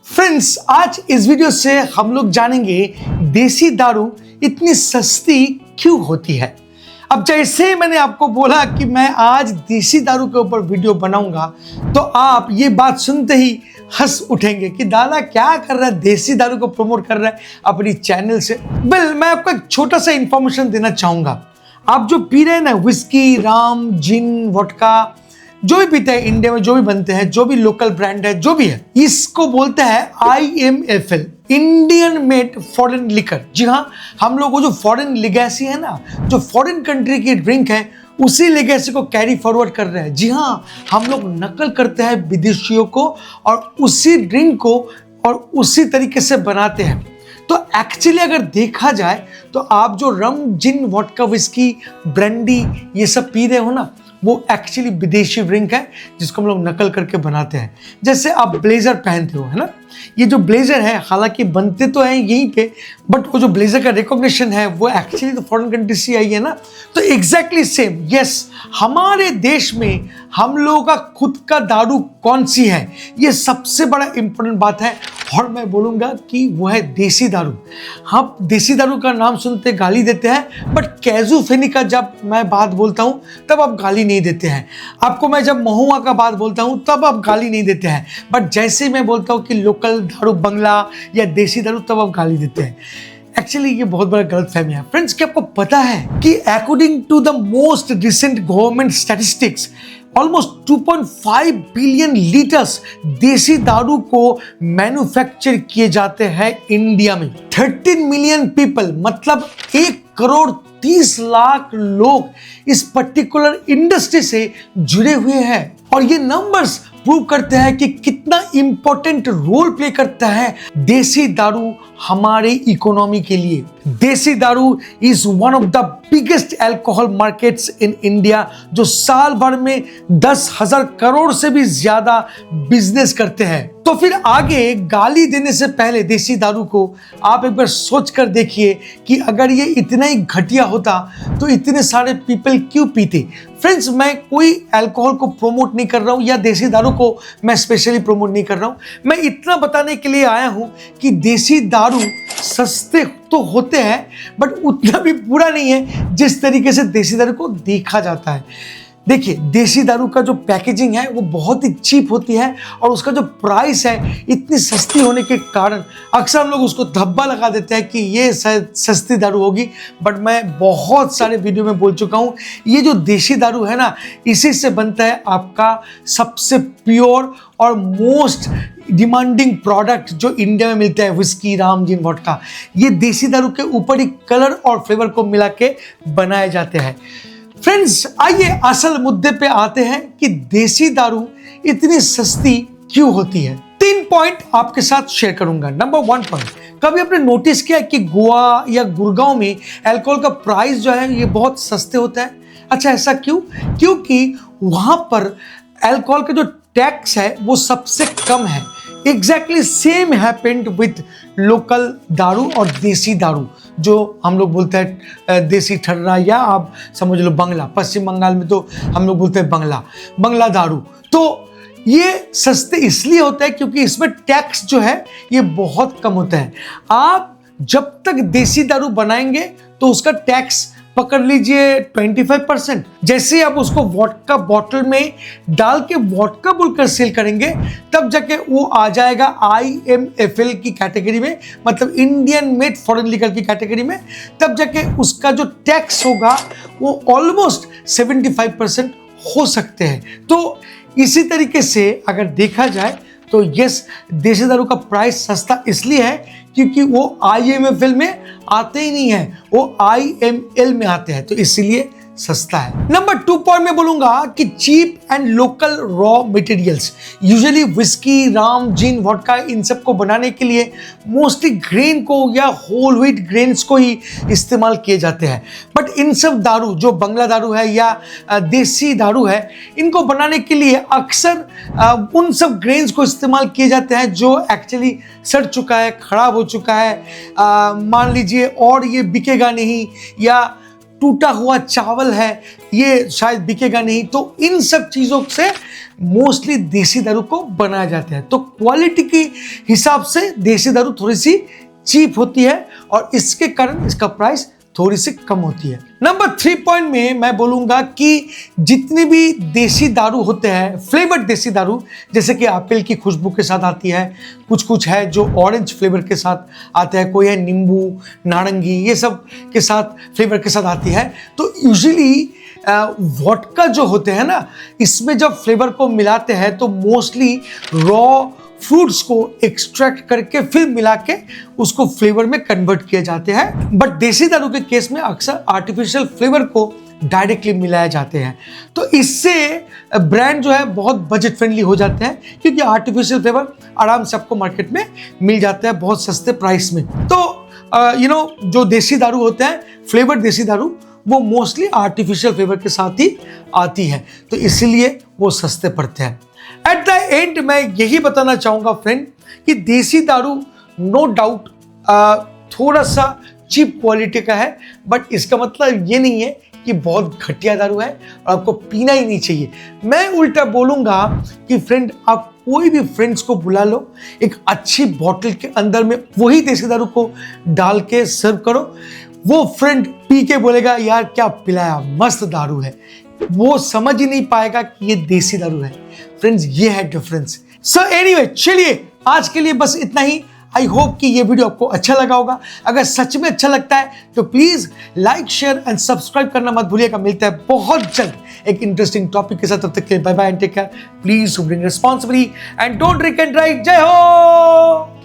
Friends, आज इस video से हम लोग जानेंगे देसी दारू इतनी सस्ती क्यों होती है। अब जैसे मैंने आपको बोला कि मैं आज देसी दारू के ऊपर वीडियो बनाऊंगा, तो आप ये बात सुनते ही हंस उठेंगे कि दादा क्या कर रहा है, देसी दारू को प्रमोट कर रहा है अपनी चैनल से। वेल, मैं आपको एक छोटा सा इंफॉर्मेशन देना चाहूंगा। आप जो पी रहे हैं ना, विस्की, राम, जिन, वोडका, जो भी पीते हैं, इंडिया में जो भी बनते हैं, जो भी लोकल ब्रांड है, जो भी है, इसको बोलते हैं IMFL, Indian made foreign liquor. जी हाँ, हम लोग को जो फॉरेन लिगेसी है ना, जो फॉरेन कंट्री की ड्रिंक है, उसी लेगेसी को कैरी फॉरवर्ड कर रहे हैं। जी हाँ, हम लोग नकल करते हैं विदेशियों को और उसी ड्रिंक को और उसी तरीके से बनाते हैं। तो एक्चुअली अगर देखा जाए तो आप जो रम, जिन, वोडका, विस्की, ब्रांडी ये सब पी रहे हो ना, वो एक्चुअली विदेशी ड्रिंक है जिसको हम लोग नकल करके बनाते हैं। जैसे आप ब्लेजर पहनते हो, है ना, ये जो ब्लेजर है हालांकि बनते तो हैं यहीं पे, बट वो जो ब्लेजर का रिकॉग्निशन है वो एक्चुअली तो फॉरेन कंट्री से आई है ना। तो एग्जैक्टली सेम, यस, हमारे देश में हम लोगों का खुद का दारू कौन सी है, ये सबसे बड़ा इंपॉर्टेंट बात है। और मैं बोलूँगा कि वो है देसी दारू। हम देसी दारू का नाम सुनते गाली देते हैं, बट कैजू फेनी का जब मैं बात बोलता हूँ तब आप गाली नहीं देते हैं। आपको मैं जब महुआ का बात बोलता हूँ तब आप गाली नहीं देते हैं, बट जैसे ही मैं बोलता हूँ कि लोकल दारू बंगला या देसी दारू, तब आप गाली देते हैं। एक्चुअली ये बहुत बड़ा गलतफहमी है फ्रेंड्स। क्या आपको पता है कि according to the most recent government statistics, almost 2.5 billion litres देसी दारू को मैन्युफैक्चर किए जाते हैं इंडिया में। 13 मिलियन पीपल, मतलब 1,30,00,000 लोग इस पर्टिकुलर इंडस्ट्री से जुड़े हुए हैं। और ये नंबर्स प्रूव करते हैं कि कितना इंपॉर्टेंट रोल प्ले करता है देसी दारू हमारे इकोनॉमी के लिए। देसी दारू is one of the biggest alcohol markets in India, जो साल भर में 10,000 करोड़ से भी ज्यादा बिजनेस करते हैं। तो फिर आगे गाली देने से पहले देसी दारू को आप एक बार सोच कर देखिए कि अगर ये इतना ही घटिया होता तो इतने सारे पीपल क्यों पीते। फ्रेंड्स, मैं कोई अल्कोहल को प्रमोट नहीं कर रहा हूँ या देसी दारू को मैं स्पेशली प्रमोट नहीं कर रहा हूँ। मैं इतना बताने के लिए आया हूँ कि देसी दारू सस्ते तो होते हैं, बट उतना भी बुरा नहीं है जिस तरीके से देसी दारू को देखा जाता है। देखिए, देसी दारू का जो पैकेजिंग है वो बहुत ही चीप होती है और उसका जो प्राइस है इतनी सस्ती होने के कारण अक्सर हम लोग उसको धब्बा लगा देते हैं कि ये सस्ती दारू होगी। बट मैं बहुत सारे वीडियो में बोल चुका हूँ, ये जो देसी दारू है ना, इसी से बनता है आपका सबसे प्योर और मोस्ट डिमांडिंग प्रोडक्ट जो इंडिया में मिलता है, विस्की, राम, जिन, वोडका। ये देसी दारू के ऊपर ही कलर और फ्लेवर को मिला के बनाए जाते हैं। फ्रेंड्स, आइए असल मुद्दे पे आते हैं कि देसी दारू इतनी सस्ती क्यों होती है। 3 पॉइंट आपके साथ शेयर करूंगा। नंबर 1 पॉइंट, कभी आपने नोटिस किया कि गोवा या गुड़गांव में अल्कोहल का प्राइस जो है ये बहुत सस्ते होता है? अच्छा, ऐसा क्यों? क्योंकि वहां पर अल्कोहल का जो टैक्स है वो सबसे कम है। Exactly same happened with local दारू और देसी दारू, जो हम लोग बोलते हैं देसी ठर्रा, या आप समझ लो बंगला। पश्चिम बंगाल में तो हम लोग बोलते हैं बंगला दारू। तो ये सस्ते इसलिए होता है क्योंकि इसमें टैक्स जो है ये बहुत कम होता है। आप जब तक देसी दारू बनाएंगे तो उसका टैक्स पकड़ लीजिए 25%। जैसे आप उसको वोडका बॉटल में डाल के वोडका बोलकर सेल करेंगे, तब जाके वो आ जाएगा IMFL की कैटेगरी में, मतलब इंडियन मेड फॉरेन लिकर की कैटेगरी में। तब जाके उसका जो टैक्स होगा वो ऑलमोस्ट 75% हो सकते हैं। तो इसी तरीके से अगर देखा जाए तो यस, देसी दारू का प्राइस सस्ता इसलिए है क्योंकि वो IMFL में आते ही नहीं है, वो IML में आते हैं, तो इसीलिए सस्ता है। नंबर 2 पॉइंट में बोलूंगा कि cheap and local raw materials. Usually whisky, rum, gin, vodka, इन सब को बनाने के लिए मोस्टली ग्रेन को या होल व्हीट ग्रेन्स को ही इस्तेमाल किए जाते हैं। बट इन सब दारू, जो बंगला दारू है या देसी दारू है, इनको बनाने के लिए अक्सर उन सब ग्रेन्स को इस्तेमाल किए जाते हैं जो एक्चुअली सड़ चुका है, खराब हो चुका है, मान लीजिए, और ये बिकेगा नहीं, या टूटा हुआ चावल है, ये शायद बिकेगा नहीं। तो इन सब चीज़ों से मोस्टली देसी दारू को बनाया जाता है। तो क्वालिटी के हिसाब से देसी दारू थोड़ी सी चीप होती है और इसके कारण इसका प्राइस थोड़ी सी कम होती है। नंबर 3 पॉइंट में मैं बोलूंगा कि जितनी भी देसी दारू होते हैं, फ्लेवर्ड देसी दारू, जैसे कि एप्पल की खुशबू के साथ आती है, कुछ है जो ऑरेंज फ्लेवर के साथ आते हैं, कोई है नींबू, नारंगी, ये सब के साथ फ्लेवर के साथ आती है। तो यूजुअली वोडका जो होते हैं ना, इसमें जब फ्लेवर को मिलाते हैं तो मोस्टली रॉ फ्रूट्स को एक्सट्रैक्ट करके फिर मिला के उसको फ्लेवर में कन्वर्ट किए जाते हैं। बट देसी दारू के केस में अक्सर आर्टिफिशियल फ्लेवर को डायरेक्टली मिलाए जाते हैं। तो इससे ब्रांड जो है बहुत बजट फ्रेंडली हो जाते हैं, क्योंकि आर्टिफिशियल फ्लेवर आराम से आपको मार्केट में मिल जाता है बहुत सस्ते प्राइस में। तो जो देसी दारू होते हैं, फ्लेवर्ड देसी दारू, वो मोस्टली आर्टिफिशियल फ्लेवर के साथ ही आती है, तो इसीलिए वो सस्ते पड़ते हैं। एट द एंड मैं यही बताना चाहूंगा फ्रेंड कि देसी दारू नो डाउट थोड़ा सा चीप क्वालिटी का है, बट इसका मतलब ये नहीं है कि बहुत घटिया दारू है और आपको पीना ही नहीं चाहिए। मैं उल्टा बोलूंगा कि फ्रेंड, आप कोई भी फ्रेंड्स को बुला लो, एक अच्छी बॉटल के अंदर में वही देसी दारू को डाल के सर्व करो, वो फ्रेंड पी के बोलेगा यार क्या पिलाया, मस्त दारू है। वो समझ ही नहीं पाएगा कि ये देसी दारू है। फ्रेंड्स, ये है डिफरेंस। सो एनीवे, चलिए आज के लिए बस इतना ही। आई होप कि ये वीडियो आपको अच्छा लगा होगा। अगर सच में अच्छा लगता है तो please like, share and subscribe करना मत भूलिएगा। मिलता है बहुत जल्द एक इंटरेस्टिंग टॉपिक के साथ। तब तक के लिए bye bye and take care. Please drink responsibly and don't drink and drive. जय हो।